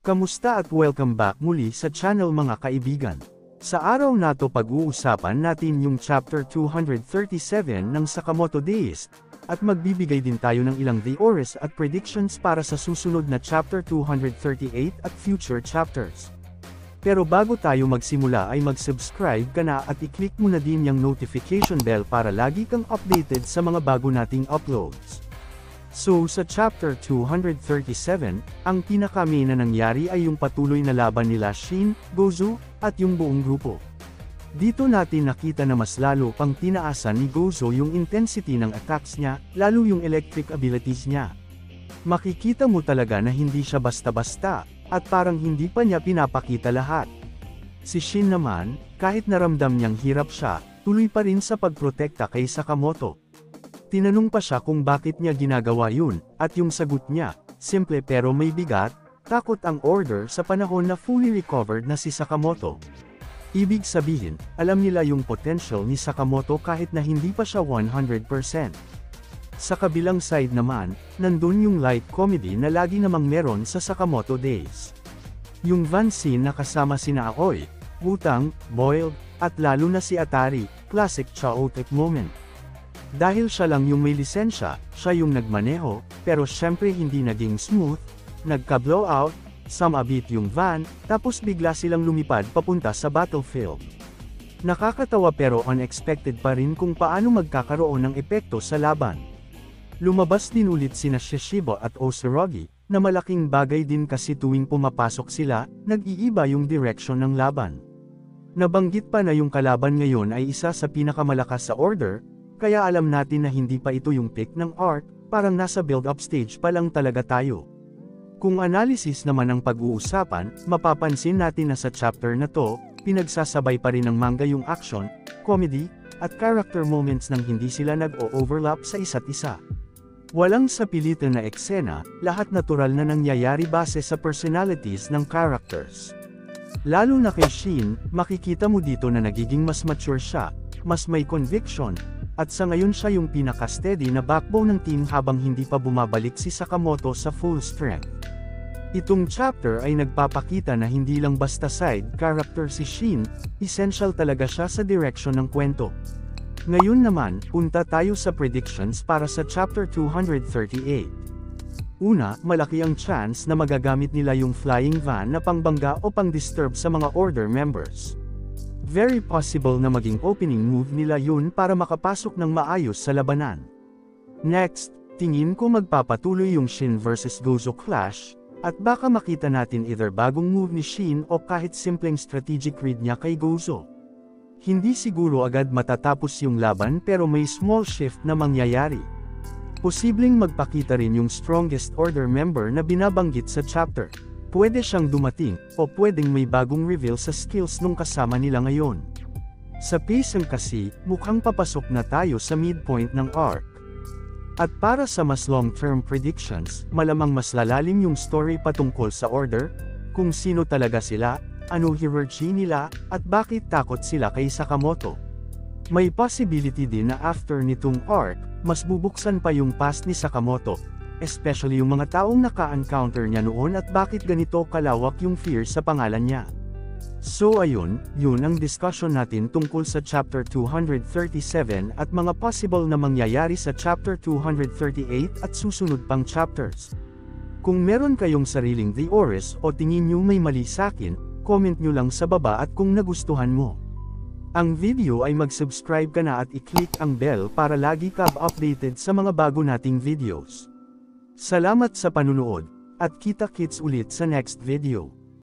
Kamusta at welcome back muli sa channel mga kaibigan. Sa araw na to pag-uusapan natin yung chapter 237 ng Sakamoto Days, at magbibigay din tayo ng ilang theories at predictions para sa susunod na chapter 238 at future chapters. Pero bago tayo magsimula ay mag-subscribe ka na at i-click mo na din yung notification bell para lagi kang updated sa mga bago nating uploads. So sa chapter 237, ang pinaka-main na nangyari ay yung patuloy na laban nila Shin, Gozo, at yung buong grupo. Dito natin nakita na mas lalo pang tinaasan ni Gozo yung intensity ng attacks niya, lalo yung electric abilities niya. Makikita mo talaga na hindi siya basta-basta, at parang hindi pa niya pinapakita lahat. Si Shin naman, kahit naramdam niyang hirap siya, tuloy pa rin sa pagprotekta kay Sakamoto. Tinanong pa siya kung bakit niya ginagawa yun, at yung sagot niya, simple pero may bigat, takot ang order sa panahon na fully recovered na si Sakamoto. Ibig sabihin, alam nila yung potential ni Sakamoto kahit na hindi pa siya 100%. Sa kabilang side naman, nandun yung light comedy na lagi namang meron sa Sakamoto Days. Yung van scene na kasama sina Aoi, Wutang, Boiled, at lalo na si Atari, classic chaotic moment. Dahil siya lang yung may lisensya, siya yung nagmaneho, pero syempre hindi naging smooth, nagka-blowout, sumabit yung van, tapos bigla silang lumipad papunta sa battlefield. Nakakatawa pero unexpected pa rin kung paano magkakaroon ng epekto sa laban. Lumabas din ulit sina Shishibo at Osurogi, na malaking bagay din kasi tuwing pumapasok sila, nag-iiba yung direction ng laban. Nabanggit pa na yung kalaban ngayon ay isa sa pinakamalakas sa order, kaya alam natin na hindi pa ito yung peak ng arc, parang nasa build-up stage pa lang talaga tayo. Kung analysis naman ang pag-uusapan, mapapansin natin na sa chapter na to, pinagsasabay pa rin ng manga yung action, comedy, at character moments nang hindi sila nag-o-overlap sa isa't isa. Walang sapilitan na eksena, lahat natural na nangyayari base sa personalities ng characters. Lalo na kay Shin, makikita mo dito na nagiging mas mature siya, mas may conviction, at sa ngayon siya yung pinaka-steady na backbone ng team habang hindi pa bumabalik si Sakamoto sa full strength. Itong chapter ay nagpapakita na hindi lang basta side character si Shin, essential talaga siya sa direction ng kwento. Ngayon naman, punta tayo sa predictions para sa chapter 238. Una, malaki ang chance na magagamit nila yung flying van na pangbangga o pang-disturb sa mga order members. Very possible na maging opening move nila yun para makapasok ng maayos sa labanan. Next, tingin ko magpapatuloy yung Shin vs Gozo clash, at baka makita natin either bagong move ni Shin o kahit simpleng strategic read niya kay Gozo. Hindi siguro agad matatapos yung laban pero may small shift na mangyayari. Posibleng magpakita rin yung strongest order member na binabanggit sa chapter. Pwede siyang dumating, o pwedeng may bagong reveal sa skills nung kasama nila ngayon. Sa pacing kasi, mukhang papasok na tayo sa midpoint ng arc. At para sa mas long-term predictions, malamang mas lalalim yung story patungkol sa order, kung sino talaga sila, ano hierarchy nila, at bakit takot sila kay Sakamoto. May possibility din na after nitong arc, mas bubuksan pa yung past ni Sakamoto, especially yung mga taong naka-encounter niya noon at bakit ganito kalawak yung fear sa pangalan niya. So ayun, yun ang discussion natin tungkol sa chapter 237 at mga possible na mangyayari sa chapter 238 at susunod pang chapters. Kung meron kayong sariling theories o tingin nyo may mali sakin, comment nyo lang sa baba at kung nagustuhan mo ang video ay mag-subscribe ka na at i-click ang bell para lagi ka updated sa mga bago nating videos. Salamat sa panunood, at kita-kits ulit sa next video.